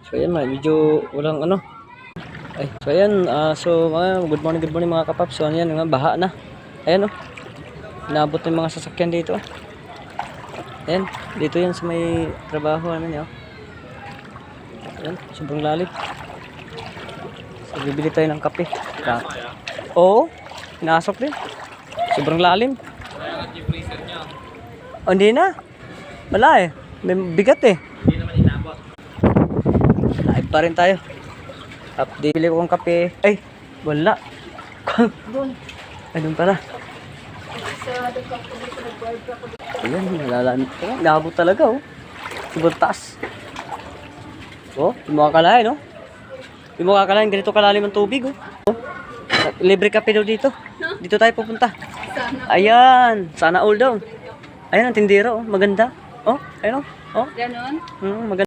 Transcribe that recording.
So ayan, medyo walang ano. Ay, so ayan, good morning mga kapaps. So ayan, nga baha na. Ayan oh. Inaabot ng mga sasakyan dito. Ayan, dito yan sa may trabaho ano niya. Ayan, sobrang lalim. So bibili tayo ng kape. Oo, pinasok din. Sobrang lalim. Oh, hindi na. Wala eh. May bigat eh. Hindi naman inabot. Live pa rin tayo. Update. Bili ko ng kape. Ay, wala. Ayun pala. Ayan, nalalaan. Ayan, naabot talaga oh. Sobrang taas. Oh, hindi mo kakalain oh. Hindi mo kakalain, ganito kalalim ang tubig oh. Libre kape daw dito. Dito tayo pupunta. Ayan, sana all daw. Ayan ang tindero oh, maganda. Oh, ayun oh. Oh. Ganon? Maganda.